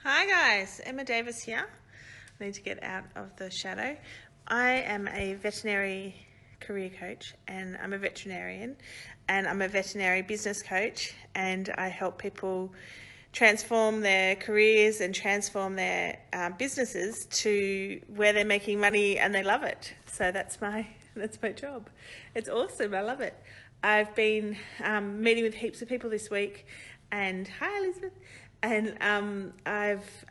Hi guys, Emma Davis here. I need to get out of the shadow. I am a veterinary career coach and I'm a veterinarian and I'm a veterinary business coach, and I help people transform their careers and transform their businesses to where they're making money and they love it. So that's my job. It's awesome. I love it. I've been meeting with heaps of people this week, and hi Elizabeth. And I've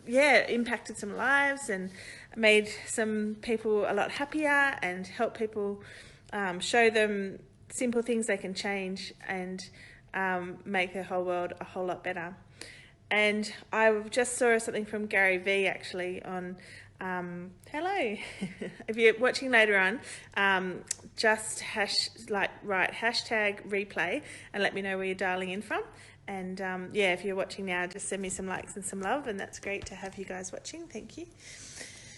impacted some lives and made some people a lot happier and help people show them simple things they can change and make their whole world a whole lot better. And I just saw something from Gary V actually on hello. If you're watching later on, just write hashtag replay and let me know where you're dialing in from. And if you're watching now, just send me some likes and some love, and that's great to have you guys watching. Thank you.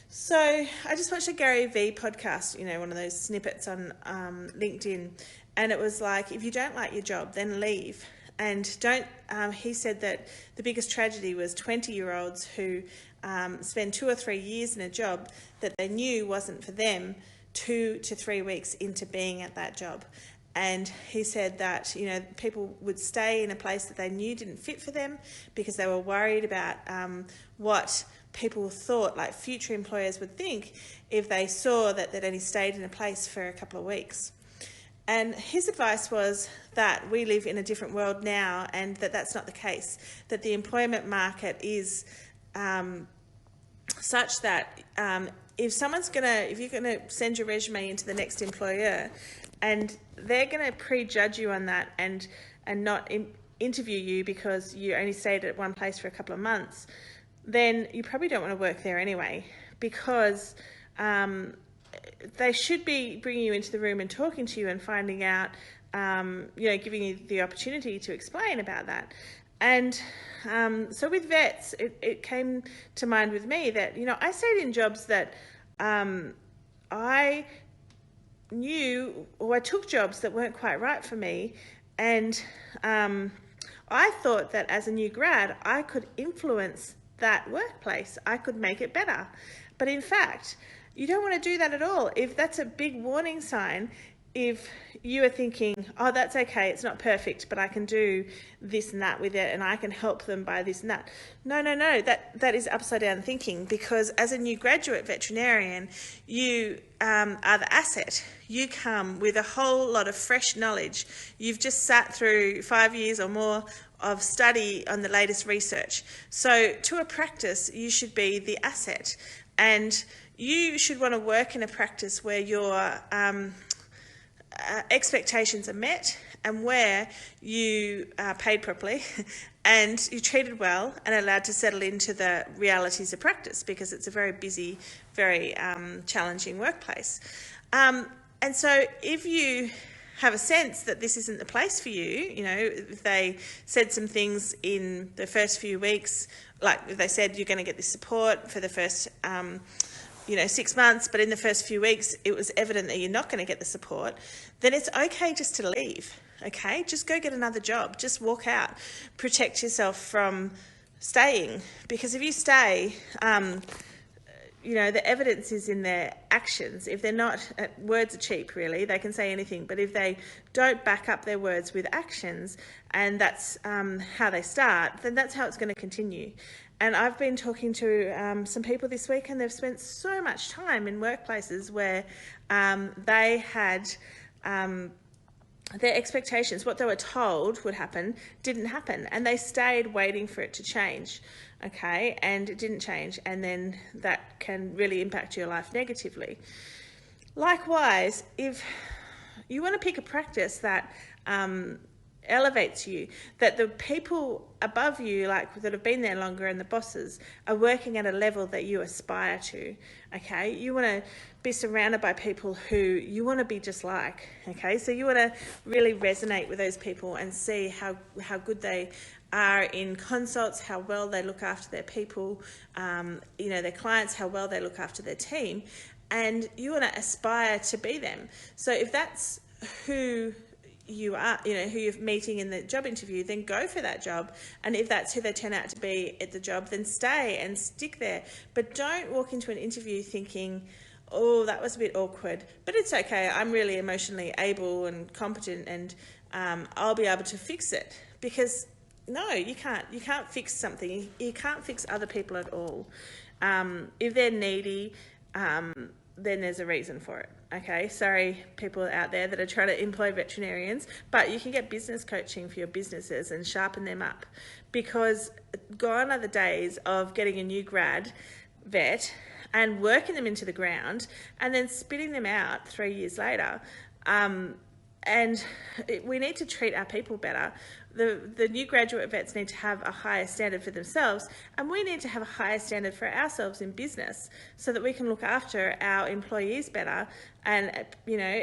So I just watched a Gary V podcast, one of those snippets on LinkedIn, and it was like, if you don't like your job, then leave. And he said that the biggest tragedy was 20-year-olds who spend 2 or 3 years in a job that they knew wasn't for them 2 to 3 weeks into being at that job. And he said that, people would stay in a place that they knew didn't fit for them because they were worried about what people thought, like future employers would think, if they saw that they'd only stayed in a place for a couple of weeks. And his advice was that we live in a different world now, and that's not the case, that the market is such that if you're going to send your resume into the next employer and they're going to prejudge you on that and not interview you because you only stayed at one place for a couple of months, then you probably don't want to work there anyway, because they should be bringing you into the room and talking to you and finding out, giving you the opportunity to explain about that. And so with vets, it came to mind with me that, I stayed in jobs that I knew, or I took jobs that weren't quite right for me. And I thought that as a new grad, I could influence that workplace. I could make it better. But in fact, you don't want to do that at all. If that's a big warning sign, if you are thinking, oh, that's okay, it's not perfect, but I can do this and that with it, and I can help them by this and that. No, that is upside down thinking, because as a new graduate veterinarian, you are the asset. You come with a whole lot of fresh knowledge. You've just sat through 5 years or more of study on the latest research. So to a practice, you should be the asset, and you should want to work in a practice where your expectations are met, and where you are paid properly and you're treated well and allowed to settle into the realities of practice, because it's a very busy, very challenging workplace. And so if you have a sense that this isn't the place for you, if they said some things in the first few weeks, like if they said you're going to get this support for the first 6 months, but in the first few weeks it was evident that you're not going to get the support, then it's okay just to leave, okay? Just go get another job. Just walk out. Protect yourself from staying, because if you stay, the evidence is in their actions. If they're not, words are cheap, really. They can say anything, but if they don't back up their words with actions, and that's how they start, then that's how it's going to continue. And I've been talking to some people this week, and they've spent so much time in workplaces where they had their expectations, what they were told would happen, didn't happen, and they stayed waiting for it to change, okay? And it didn't change, and then that can really impact your life negatively. Likewise, if you want to pick a practice that elevates you, that the people above you, like that have been there longer, and the bosses are working at a level that you aspire to, okay? You want to be surrounded by people who you want to be just like, okay? So you want to really resonate with those people and see how good they are in consults, how well they look after their people, their clients, how well they look after their team, and you want to aspire to be them. So if that's who you are, who you're meeting in the job interview, then go for that job. And if that's who they turn out to be at the job, then stay and stick there. But don't walk into an interview thinking, oh, that was a bit awkward, but it's okay. I'm really emotionally able and competent, and I'll be able to fix it. Because no, you can't. You can't fix something. You can't fix other people at all. If they're needy, then there's a reason for it. Okay, sorry people out there that are trying to employ veterinarians, but you can get business coaching for your businesses and sharpen them up, because gone are the days of getting a new grad vet and working them into the ground and then spitting them out 3 years later. And we need to treat our people better. The new graduate vets need to have a higher standard for themselves, and we need to have a higher standard for ourselves in business, so that we can look after our employees better, and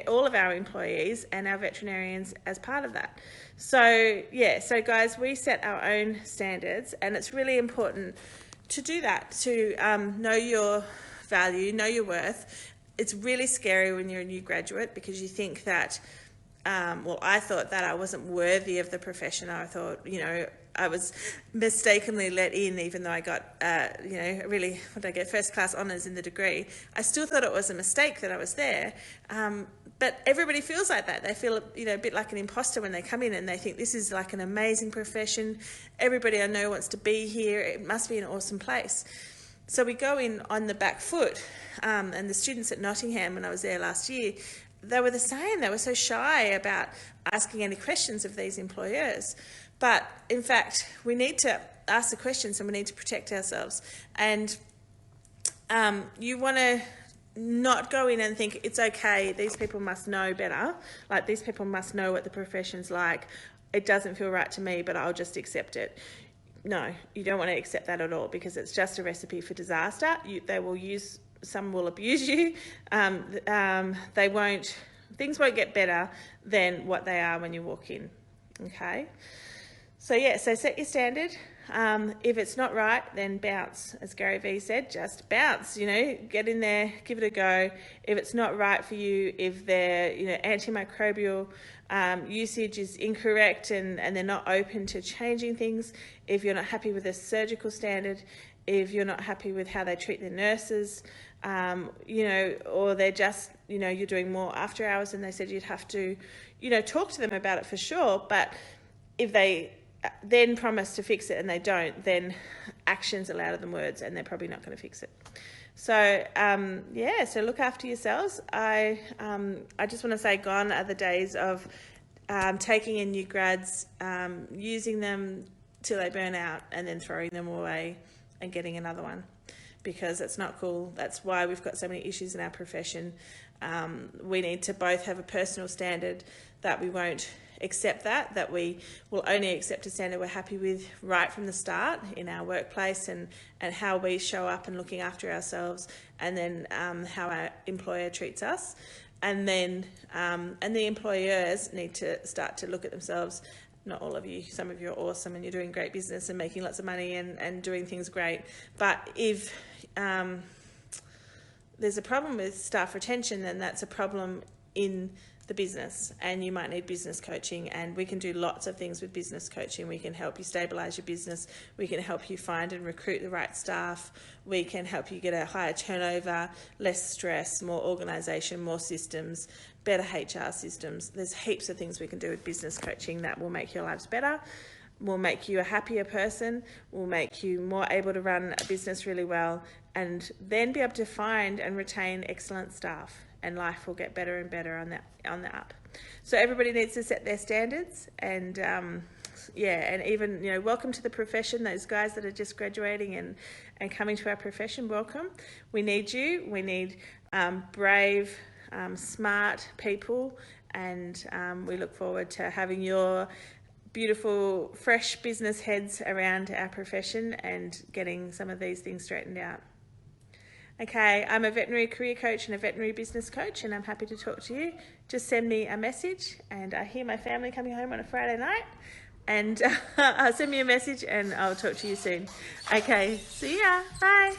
all of our employees and our veterinarians as part of that. So guys, we set our own standards, and it's really important to do that, to know your value, know your worth. It's really scary when you're a new graduate, because you think that I thought that I wasn't worthy of the profession. I thought, I was mistakenly let in, even though I got, really, first class honours in the degree. I still thought it was a mistake that I was there. But everybody feels like that. They feel, a bit like an imposter when they come in, and they think this is like an amazing profession. Everybody I know wants to be here. It must be an awesome place. So we go in on the back foot. And the students at Nottingham, when I was there last year, they were the same. They were so shy about asking any questions of these employers. But in fact, we need to ask the questions, and we need to protect ourselves. And you want to not go in and think it's okay, these people must know better. Like, these people must know what the profession's like. It doesn't feel right to me, but I'll just accept it. No, you don't want to accept that at all, because it's just a recipe for disaster. Some will abuse you. Things won't get better than what they are when you walk in. Okay. So set your standard. If it's not right, then bounce. As Gary Vee said, just bounce. Get in there, give it a go. If it's not right for you, if their antimicrobial usage is incorrect and they're not open to changing things, if you're not happy with a surgical standard, if you're not happy with how they treat their nurses, or they're just, you're doing more after hours than they said you'd have to, talk to them about it for sure. But if they then promise to fix it and they don't, then actions are louder than words, and they're probably not going to fix it. So, so look after yourselves. I just want to say, gone are the days of taking in new grads, using them till they burn out, and then throwing them away and getting another one, because it's not cool. That's why we've got so many issues in our profession. We need to both have a personal standard that we won't accept that we will only accept a standard we're happy with right from the start in our workplace, and how we show up and looking after ourselves, and then how our employer treats us. And then and the employers need to start to look at themselves. Not all of you, some of you are awesome and you're doing great business and making lots of money and doing things great. But if there's a problem with staff retention, then that's a problem in the business, and you might need business coaching, and we can do lots of things with business coaching. We can help you stabilise your business. We can help you find and recruit the right staff. We can help you get a higher turnover, less stress, more organisation, more systems, better HR systems. There's heaps of things we can do with business coaching that will make your lives better, will make you a happier person, will make you more able to run a business really well, and then be able to find and retain excellent staff, and life will get better and better on the up. So everybody needs to set their standards, and and even, welcome to the profession. Those guys that are just graduating and coming to our profession, welcome. We need you. We need brave, smart people, and we look forward to having your beautiful, fresh business heads around our profession and getting some of these things straightened out. Okay, I'm a veterinary career coach and a veterinary business coach, and I'm happy to talk to you. Just send me a message, and I hear my family coming home on a Friday night, and send me a message and I'll talk to you soon. Okay, see ya, bye.